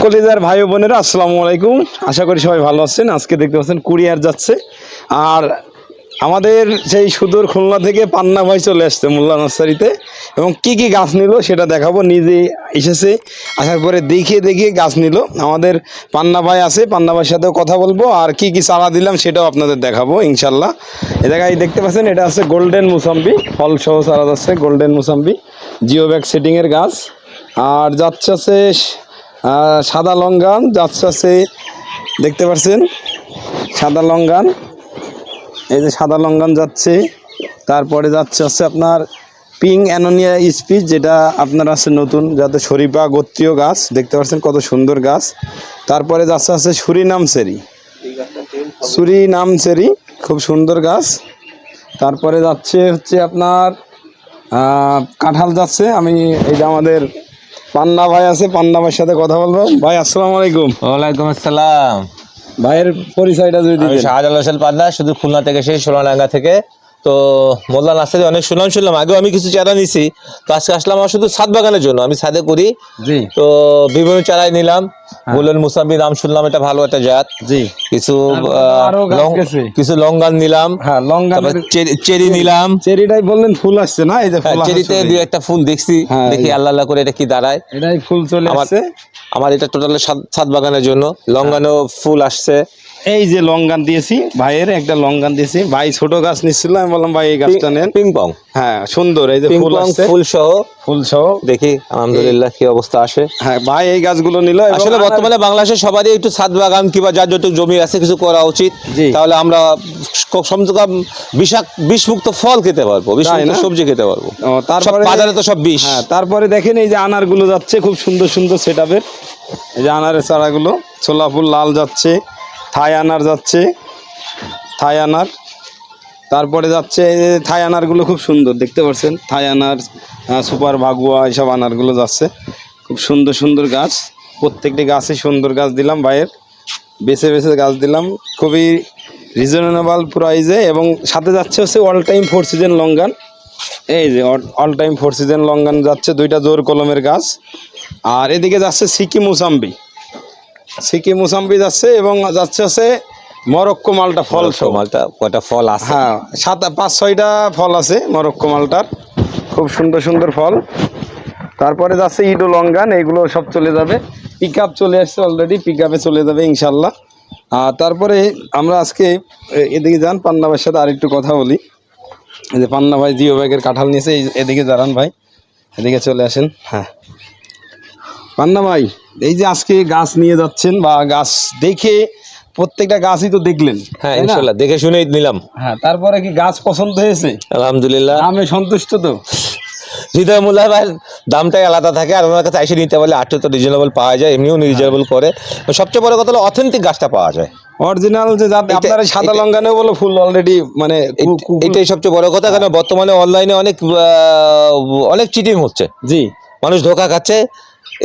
কলিজার ভাই ও বোনেরা আসসালামু আলাইকুম। আশা করি সবাই ভালো আছেন। আজকে দেখতে পাচ্ছেন কুরিয়ার যাচ্ছে, আর আমাদের সেই সুদূর খুলনা থেকে পান্না ভাই চলে আসছে মোল্লা নার্সারিতে, এবং কি কি গাছ নিল সেটা দেখাবো। নিজে এসেছে, আসার পরে দেখিয়ে গাছ নিল। আমাদের পান্না ভাই আছে, পান্না ভাইয়ের সাথেও কথা বলবো, আর কি কি চারা দিলাম সেটাও আপনাদের দেখাবো ইনশাল্লাহ। এ জায়গায় দেখতে পাচ্ছেন এটা আছে গোল্ডেন মুসাম্বি, ফল সহ চারা যাচ্ছে গোল্ডেন মুসাম্বি, জিও ব্যাগ সেটিংয়ের গাছ। আর যাচ্ছে আছে সাদা লঙ্গান, যাচ্ছে আছে দেখতে পাচ্ছেন সাদা লঙ্গান, এই যে সাদা লঙ্গান যাচ্ছে। তারপরে যাচ্ছে আছে আপনার পিঙ্ক অ্যানোনিয়া স্পিচ, যেটা আপনার আছে নতুন, যাতে শরীফা গোত্রীয় গাছ, দেখতে পাচ্ছেন কত সুন্দর গাছ। তারপরে যাচ্ছে আছে সুরিনাম চেরি, খুব সুন্দর গাছ। তারপরে যাচ্ছে হচ্ছে আপনার কাঁঠাল যাচ্ছে। আমি এই যে আমাদের পান্না ভাই আছে, পান্না ভাইয়ের সাথে কথা বলবো। ভাই আসসালামু আলাইকুম। ওয়ালাইকুম আসসালাম। ভাইয়ের পরিচয়টা যদি আমি দিতেন। শাহজালাল হোসেন পান্না, শুধু খুলনা থেকে সেই সোনাডাঙ্গা থেকে। তো মোল্লা নার্সারি অনেক শুনলাম, আগেও আমি কিছু চারা নিছি। তো আজকে আসলাম আমার শুধু ছাদ বাগানের জন্য, আমি ছাদে করি। জি। তো বিভিন্ন চারাই নিলাম। গোল্ডেন মুসাম্বি নাম শুনলাম, এটা ভালো একটা জাত। জি। কিছু আরো গাছ গেছে। কিছু লঙ্গান নিলাম। হ্যাঁ, লঙ্গান, চেরি নিলাম। চেরিটাই বললেন ফুল আসছে না? এই যে ফুল চেরিতে দুই একটা ফুল দেখছি, দেখি আল্লাহ আল্লাহ করে এটা কি দাঁড়ায়। এটাই ফুল চলে আসছে আমার এটা টোটাল ছাদ বাগানের জন্য। লঙ্গানও ফুল আসছে। এই যে লঙ্গান দিয়েছি ভাইয়ের, একটা লঙ্গান দিয়েছি। ভাই ছোট গাছ নিচ্ছিল, আমি বললাম ভাই এই গাছটা নেন। পিংপং, হ্যাঁ সুন্দর, এই যে ফুল আসছে, ফুল সহ দেখি আলহামদুলিল্লাহ কি অবস্থা আসে। হ্যাঁ ভাই এই গাছগুলো নিল। আসলে বর্তমানে বাংলাদেশের সবারই একটু ছাদ বাগান কিংবা যার যতটুকু জমি আছে কিছু করা উচিত। তাহলে আমরা কমসে কম বিষমুক্ত ফল খেতে পারবো, বিষমুক্ত সবজি খেতে পারবো। তারপরে বাজারে তো সব বিষ। হ্যাঁ, তারপরে দেখেন এই যে আনারগুলো যাচ্ছে, খুব সুন্দর সুন্দর সেটআপের। এই যে আনারের চারাগুলো, ছোলা ফুল লাল যাচ্ছে, থাই আনার যাচ্ছে, থাই আনার। তারপরে যাচ্ছে এই যে থাই আনারগুলো খুব সুন্দর, দেখতে পাচ্ছেন থাই আনার, সুপার ভাগুয়া, এইসব আনারগুলো যাচ্ছে। খুব সুন্দর সুন্দর গাছ, প্রত্যেকটি গাছে সুন্দর গাছ দিলাম ভাইয়ের, বেছে বেছে গাছ দিলাম খুবই রিজনেবল প্রাইসে। এবং সাথে যাচ্ছে হচ্ছে অল টাইম 4 সিজন লঙ্গান। এই যে অল টাইম 4 সিজন লঙ্গান যাচ্ছে, দুইটা জোর কলমের গাছ। আর এদিকে যাচ্ছে সিকি মুসাম্বি যাচ্ছে, এবং যাচ্ছে হচ্ছে মরক্কো মালটা ফল। মালটা কয়টা ফল আছে? হ্যাঁ, 5-6টা ফল আছে মরক্কো মালটার, খুব সুন্দর সুন্দর ফল। তারপরে যাচ্ছে ইডো লঙ্গান, এগুলো সব চলে যাবে। পিক আপ চলে আসছে অলরেডি, পিক আপে চলে যাবে ইনশাল্লাহ। আর তারপরে আমরা আজকে এদিকে যান, পান্না ভাইয়ের সাথে আরেকটু কথা বলি। এই যে পান্না ভাই জিও ব্যাগের কাঁঠাল নিয়েছে, এদিকে দাঁড়ান ভাই, এদিকে চলে আসেন। হ্যাঁ পান্না ভাই, এই যে আজকে গাছ নিয়ে যাচ্ছেন, বা গাছ দেখে প্রত্যেকটা গাছই তো দেখলেন। হ্যাঁ ইনশাআল্লাহ দেখে শুনেই নিলাম। হ্যাঁ, তারপরে কি গাছ পছন্দ হয়েছে? আলহামদুলিল্লাহ, আমি সন্তুষ্ট তো। হৃদয় মূল্য ভাই দামটাই আলাদা থাকে, আর ওনার কাছে এসে নিতে পারলে আরও তো রিজনেবল পাওয়া যায়, এমনিও রিজনেবল করে। সবচেয়ে বড় কথা হলো অথেন্টিক গাছটা পাওয়া যায়, অরিজিনাল। যে যাতে আপনার সাদা লঙ্কানেও বলো ফুল অলরেডি, মানে এটাই সবচেয়ে বড় কথা। কারণ বর্তমানে অনলাইনে অনেক চিটিং হচ্ছে। জি, মানুষ ধোকা খাচ্ছে।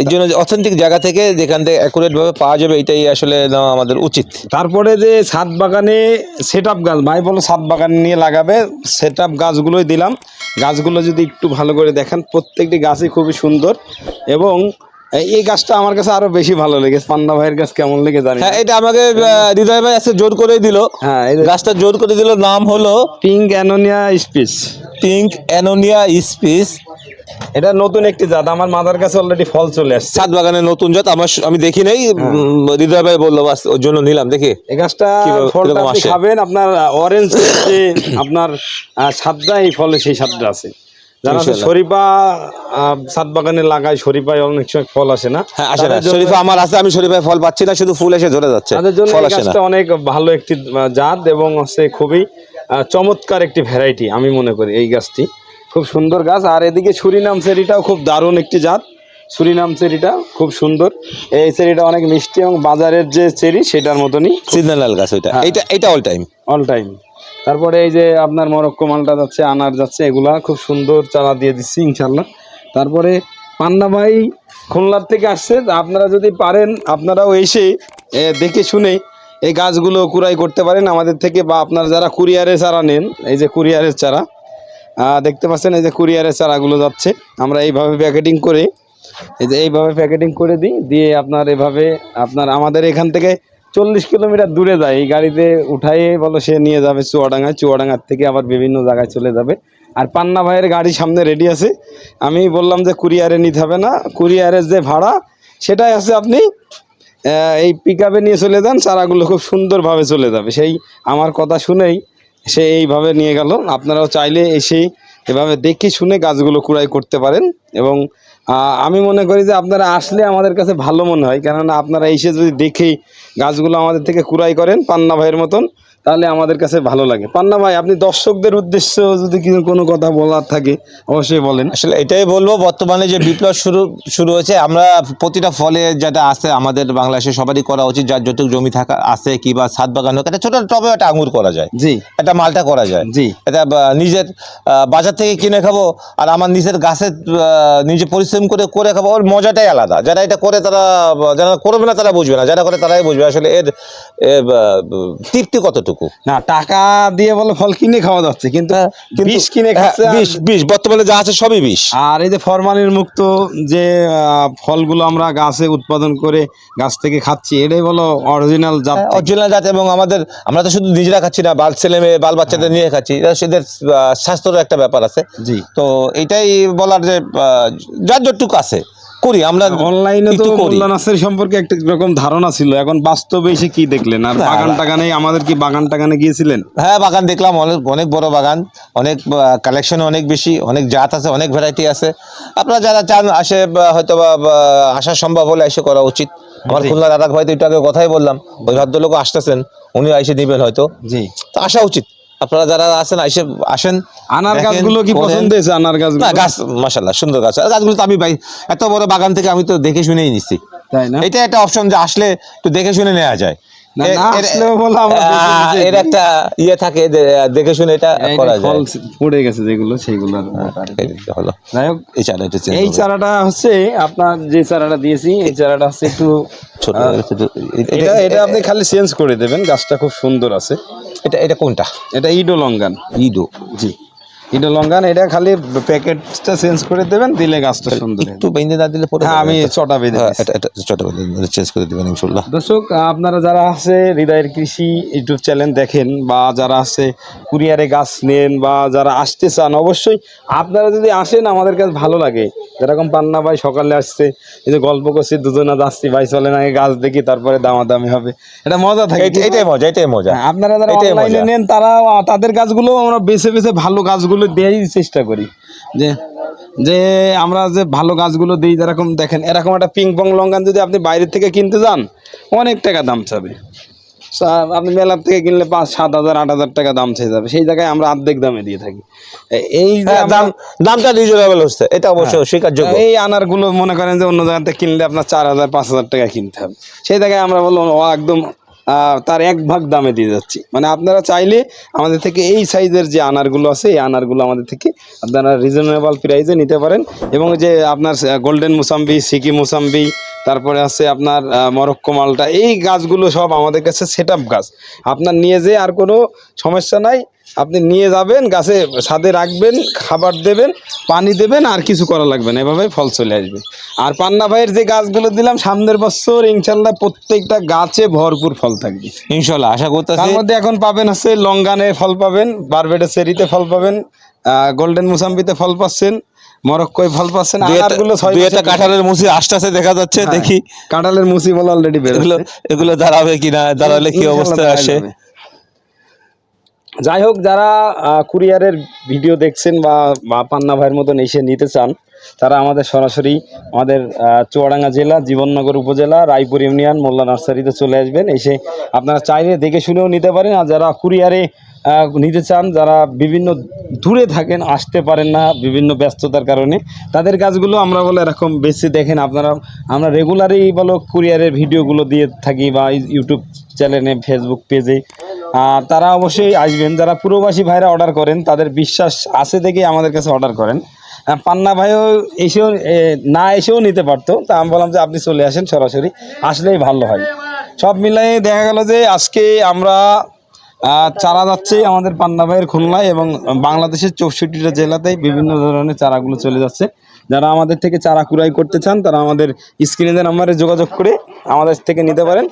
এই জন্য অথেন্টিক জায়গা থেকে, যেখান থেকে অ্যাকুরেট ভাবে পাওয়া যাবে, এটাই আসলে নেওয়া আমাদের উচিত। তারপরে যে ছাদ বাগানে সেটআপ গাছ, ভাই বলো ছাদ বাগান নিয়ে লাগাবে, সেটআপ গাছগুলোই দিলাম। গাছগুলো যদি একটু ভালো করে দেখেন, প্রত্যেকটি গাছই খুবই সুন্দর। এবং এই গাছটা আমার কাছে আরো বেশি ভালো লেগেছে। পান্না ভাইয়ের গাছ কেমন লেগে জানি। হ্যাঁ, এটা আমাকে হৃদয় ভাই আজকে জোর করে দিল। হ্যাঁ, এই গাছটা জোর করে দিল, নাম হলো পিঙ্ক অ্যানোনিয়া স্পিস। এটা নতুন একটি জাত, আমার মাদার কাছে অলরেডি ফল চলে আসছে। ছাদ বাগানের নতুন জাত, আমি দেখি নাই, হৃদয় ভাই বললো, বাস ওর জন্য নিলাম। দেখি এই গাছটা ফলটা আপনি খাবেন, আপনার অরেঞ্জ যে আপনার স্বাদটা, এই ফলে সেই স্বাদটা আছে। যারা শরীফা ছাদ বাগানে লাগায়, শরীফায় অনেক সময় ফল আসে না। হ্যাঁ, আসে না। শরীফা আমার আছে, আমি শরীফায় ফল পাচ্ছি না, শুধু ফুল এসে ধরে যাচ্ছে। তাদের জন্য এই গাছটা অনেক ভালো একটি জাত, এবং হচ্ছে খুবই চমৎকার একটি ভ্যারাইটি আমি মনে করি। এই গাছটি খুব সুন্দর গাছ। আর এদিকে সুরিনাম চেরিটাও খুব দারুণ একটি জাত। সুরিনাম চেরিটা খুব সুন্দর, এই চেরিটা অনেক মিষ্টি, এবং বাজারের যে চেরি সেটার মতনই সিজনাল গাছ। এটা অল টাইম। তারপরে এই যে আপনার মরক্কো মালটা যাচ্ছে, আনার যাচ্ছে, এগুলা খুব সুন্দর চারা দিয়ে দিচ্ছি ইনশাল্লাহ। তারপরে পান্না ভাই খুলনার থেকে আসছে, আপনারা যদি পারেন আপনারাও এসে দেখে শুনে এই গাছগুলো কুড়াই করতে পারেন আমাদের থেকে, বা আপনারা যারা কুরিয়ারের চারা নেন, এই যে কুরিয়ারের চারা দেখতে পাচ্ছেন, এই যে কুরিয়ারের চারাগুলো যাচ্ছে। আমরা এইভাবে প্যাকেটিং করে এই যে এইভাবে প্যাকেটিং করে দিই, দিয়ে আপনার এভাবে আপনার আমাদের এখান থেকে 40 কিলোমিটার দূরে যায় এই গাড়িতে উঠাইয়ে বলো সে নিয়ে যাবে চুয়াডাঙ্গায়, চুয়াডাঙ্গার থেকে আবার বিভিন্ন জায়গায় চলে যাবে। আর পান্না ভাইয়ের গাড়ি সামনে রেডি আছে, আমি বললাম যে কুরিয়ারে নিতে হবে না, কুরিয়ারের যে ভাড়া সেটাই আছে, আপনি এই পিক আপে নিয়ে চলে যান, চারাগুলো খুব সুন্দরভাবে চলে যাবে। সেই আমার কথা শুনেই সে এইভাবে নিয়ে গেল। আপনারাও চাইলে এসে এভাবে দেখে শুনে গাছগুলো কুড়াই করতে পারেন। এবং আমি মনে করি যে আপনারা আসলে আমাদের কাছে ভালো মনে হয়, কেননা আপনারা এসে যদি দেখেই গাছগুলো আমাদের থেকে কুড়াই করেন পান্না ভাইয়ের মতন, তাহলে আমাদের কাছে ভালো লাগে। পান্না ভাই, আপনি দর্শকদের উদ্দেশ্যে যদি কোনো কথা বলার থাকে অবশ্যই বলেন। আসলে এটাই বলবো, বর্তমানে যে বিপ্লব শুরু হয়েছে, আমরা প্রতিটা ফলে যেটা আছে আমাদের বাংলাদেশে সবারই করা উচিত, যার যতটুকু জমি থাকা আছে কিংবা ছাদ বাগান হোক, একটা ছোট টবে একটা আঙুর করা যায়, জি, একটা মালটা করা যায়, জি, এটা নিজের বাজার থেকে কিনে খাবো আর আমার নিজের গাছে নিজে পরিশ্রম করে খাবো, ওর মজাটাই আলাদা। যারা এটা করে তারা, যারা করবে না তারা বুঝবে না, যারা করে তারাই বুঝবে আসলে এর তৃপ্তি কতটুকু। না, টাকা দিয়ে বলে ফল কিনে খাওয়া যাচ্ছে, কিন্তু বিষ কিনে খাচ্ছে। বিষ বর্তমানে যা আছে সবই বিষ। আর এই যে ফরমালিন মুক্ত যে ফলগুলো আমরা গাছে উৎপাদন করে গাছ থেকে খাচ্ছি, এটাই বলো অরিজিনাল জাত, অরিজিনাল জাত। এবং আমরা তো শুধু নিজেরা খাচ্ছি না, ছেলে মেয়ে বাল বাচ্চাদের নিয়ে খাচ্ছি, এটা সেদের স্বাস্থ্যের একটা ব্যাপার আছে। জি, তো এইটাই বলার যে যার যতটুকু আছে করি আমরা। অনলাইনে তো মোল্লা নার্সারি সম্পর্কে একটা রকম ধারণা ছিল, এখন বাস্তবে এসে কি দেখলেন? আর বাগান টাগানে, আমাদের কি বাগান টাগানে গিয়েছিলেন? হ্যাঁ, বাগান দেখলাম, অনেক বড় বাগান, অনেক কালেকশন, অনেক বেশি, অনেক জাত আছে, অনেক ভ্যারাইটি আছে। আপনারা যারা চান আসে, হয়তো বা আসা সম্ভব হলে এসে করা উচিত। আমার খুলনা দাদা ভাই তো একটু আগে কথাই বললাম, ওই ভদ্রলোক আসতেছেন, উনি এসে দিবেন হয়তো। জি, তো আসা উচিত। আপনারা যারা আছেন আসেন। আনার গাছগুলো কি পছন্দ হয়েছে? আনার গাছ, না, গাছ মাশাআল্লাহ সুন্দর গাছ। আর গাছগুলো তো আমি ভাই এত বড় বাগান থেকে আমি তো দেখে শুনেই নিচ্ছি, তাই না? এটা একটা অপশন যে আসলে একটু দেখে শুনে নেওয়া যায়। এর একটা ইয়ে থাকে, দেখে শুনে এটা করা যায়। ফল পড়ে গেছে যেগুলো, সেইগুলো হলো। যাই হোক, এই এই চারাটা হচ্ছে আপনার যে চারাটা দিয়েছি, এই চারাটা হচ্ছে একটু ছোট। এটা আপনি খালি চেঞ্জ করে দেবেন, গাছটা খুব সুন্দর আছে। এটা কোনটা? এটা ইডো লঙ্গান। ইডো, জি, ইডো লঙ্গান। এটা খালি প্যাকেটটা চেঞ্জ করে দেবেন, দিলে গাছটা সুন্দর। একটু বেঁধে না দিলে পরে? হ্যাঁ, আমি চটা বেঁধে এটা চটা বেঁধে চেঞ্জ করে দেবেন ইনশাআল্লাহ। দর্শক, আপনারা যারা আছে হৃদয়ের কৃষি ইউটিউব চ্যানেল দেখেন, বা যারা আছে কুরিয়ারে গাছ নেন, বা যারা আসতে চান, অবশ্যই আপনারা যদি আসেন আমাদের কাছে ভালো লাগে। যেরকম পান্না ভাই সকালে আসছে, এই যে গল্প করছি, দুজনা যাচ্ছি, ভাই চলেন আগে গাছ দেখি, তারপরে দামাদামি হবে, এটা মজা থাকে। এটাই মজা। আপনারা যারা অনলাইনে নেন, তাদের গাছগুলো আমরা বেছে বেছে ভালো গাছগুলো দেওয়াই চেষ্টা করি, যে আমরা যে ভালো গাছগুলো দিই। যেরকম দেখেন, এরকম একটা পিং পং লঙ্কান যদি আপনি বাইরে থেকে কিনতে যান, অনেক টাকা দাম চাবে। আপনি মেলার থেকে কিনলে 5-7 হাজার 8 হাজার টাকা দাম চেয়ে যাবে, সেই জায়গায় আমরা অর্ধেক দামে দিয়ে থাকি। এই যে দামটা রিজনেবল হচ্ছে, এটা অবশ্যই স্বীকারযোগ্য। এই আনারগুলো মনে করেন যে অন্য জায়গাতে কিনলে আপনার 4,000-5,000 টাকা কিনতে হবে, সেই জায়গায় আমরা বললাম একদম তার 1 ভাগ দামে দিয়ে যাচ্ছি। মানে আপনারা চাইলে আমাদের থেকে এই সাইজের যে আনারগুলো আছে, এই আনারগুলো আমাদের থেকে আপনারা রিজনেবল প্রাইসে নিতে পারেন। এবং যে আপনার গোল্ডেন মুসাম্বি, সিকি মুসাম্বি, তারপরে আছে আপনার মরক্কো মালটা, এই গাছগুলো সব আমাদের কাছে সেট আপ গাছ। আপনার নিয়ে যেয়ে আর কোনো সমস্যা নাই, আপনি নিয়ে যাবেন, গাছে ছাদে রাখবেন, খাবার দেবেন, পানি দেবেন, আর কিছু করা লাগবে না, এভাবে ফল চলে আসবে। আর পান্না ভাইয়ের যে গাছগুলো দিলাম, সামনের বছর ইনশাল্লাহ প্রত্যেকটা গাছে ভরপুর ফল থাকবে ইনশাল্লাহ, আশা করতেছি। তার মধ্যে এখন পাবেন আছে লঙ্গানে ফল পাবেন, বারবেডে চেরিতে ফল পাবেন, গোল্ডেন মুসাম্বিতে ফল পাচ্ছেন, মরক্কোয় ফল পাচ্ছেন। কাঁঠালের মুসি আসতেছে দেখা যাচ্ছে, দেখি কাঁঠালের মুসি বলে অলরেডি বের হলো, এগুলো দাঁড়াবে কিনা, দাঁড়ালে কি অবস্থা আসে। যাই হোক, যারা কুরিয়ারের ভিডিও দেখছেন বা পান্না ভাইয়ের মতন এসে নিতে চান, তারা আমাদের সরাসরি আমাদের চুয়াডাঙ্গা জেলা, জীবননগর উপজেলা, রায়পুর ইউনিয়ন, মোল্লা নার্সারিতে চলে আসবেন। এসে আপনারা চাইলে দেখে শুনেও নিতে পারেন। আর যারা কুরিয়ারে নিতে চান, যারা বিভিন্ন দূরে থাকেন, আসতে পারেন না বিভিন্ন ব্যস্ততার কারণে, তাদের কাজগুলো আমরা বলে এরকম বেশি দেখেন। আমরা রেগুলারই বলো কুরিয়ারের ভিডিওগুলো দিয়ে থাকি, বা ইউটিউব চ্যানেলে, ফেসবুক পেজে। তারা অবশ্যই আসবেন। যারা প্রবাসী ভাইরা অর্ডার করেন, তাদের বিশ্বাস আছে দেখেই আমাদের কাছে অর্ডার করেন। পান্না ভাইও এসেও না এসেও নিতে পারতো, তা আমি বললাম যে আপনি চলে আসেন, সরাসরি আসলেই ভালো হয়। সব মিলাই দেখা গেল যে আজকে আমরা চারা যাচ্ছে আমাদের পান্না ভাইয়ের খুলনায় এবং বাংলাদেশের 64টা জেলাতেই বিভিন্ন ধরনের চারাগুলো চলে যাচ্ছে। যারা আমাদের থেকে চারা কুড়াই করতে চান তারা আমাদের স্ক্রিনে নাম্বারে যোগাযোগ করে আমাদের থেকে নিতে পারেন।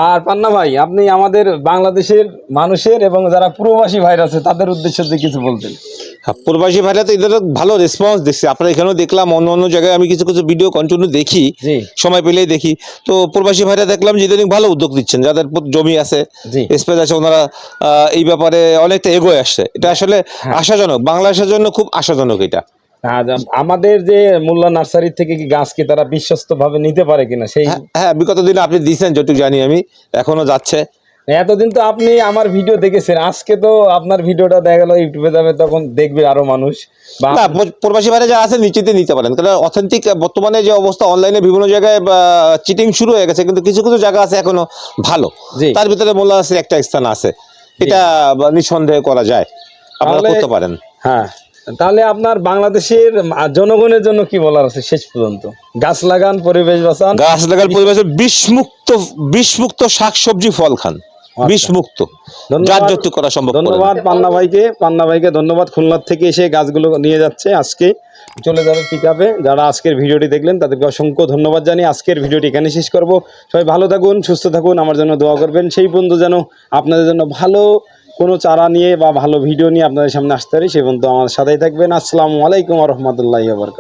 আর পান্না ভাই, আপনি আমাদের বাংলাদেশের মানুষের এবং যারা প্রবাসী ভাইরা আছে তাদের উদ্দেশ্যে যদি কিছু বলতেন। হ্যাঁ, প্রবাসী ভাইরা তো এদের ভালো রেসপন্স দিচ্ছে। আপনারা এখানেও দেখলাম, অন্য অন্য জায়গায় আমি কিছু কিছু ভিডিও কন্টিনিউ দেখি, জি। সময় পেলেই দেখি। তো প্রবাসী ভাইরা দেখলাম যে ইদানিং ভালো উদ্যোগ দিচ্ছেন, যাদের জমি আছে, জি। স্পেস আছে, ওনারা এই ব্যাপারে অনেকটা এগোয় আসছে। এটা আসলে আশাজনক, বাংলাদেশের জন্য খুব আশাজনক এটা। আমাদের যে মোল্লা নার্সারি থেকে কি গাছ কি তারা বিশ্বস্ত ভাবে নিতে পারে কিনা সেই হ্যাঁ, বিগত দিনে আপনি দিয়েছেন যেটুকু জানি আমি, এখনো যাচ্ছে। এতদিন তো আপনি আমার ভিডিও দেখেছেন, আজকে তো আপনার ভিডিওটা দেখা গেল ইউটিউবে যাবে, তখন দেখবে আরো মানুষ। বা না, প্রবাসী ভাইরা যারা আছে নিশ্চিন্তে নিতে পারেন, কারণ অথেন্টিক বর্তমানে যে অবস্থা, অনলাইনে বিভিন্ন জায়গায় চিটিং শুরু হয়ে গেছে, কিন্তু কিছু কিছু জায়গা আছে এখনো ভালো। জি। তার ভিতরে মোল্লা নার্সারি একটা স্থান আছে, এটা নিঃসন্দেহে করা যায়, আপনারা তাহলে- করতে পারেন। হ্যাঁ, তাহলে আপনার বাংলাদেশের জনগণের জন্য কি বলার আছে শেষ পর্যন্ত? গাছ লাগান, পরিবেশ বাঁচান, গাছ লাগার পরিবেশে বিষমুক্ত শাকসবজি ফল খান, বিষমুক্ত, যার যত করা সম্ভব করেন। ধন্যবাদ পান্না ভাইকে ধন্যবাদ। খুলনার থেকে এসে গাছগুলো নিয়ে যাচ্ছে, আজকে চলে যাবে পিক আপে। যারা আজকের ভিডিওটি দেখলেন তাদেরকে অসংখ্য ধন্যবাদ জানিয়ে আজকের ভিডিওটি এখানে শেষ করব। সবাই ভালো থাকুন, সুস্থ থাকুন, আমার জন্য দোয়া করবেন। সেই পর্যন্ত যেন আপনাদের জন্য ভালো কোনো চারা নিয়ে বা ভালো ভিডিও নিয়ে আপনাদের সামনে আসতে পারি, সেই পর্যন্ত আমার সাথেই থাকবেন। আসসালামু আলাইকুম ওয়া রাহমাতুল্লাহি ওয়া বারাকাতুহু।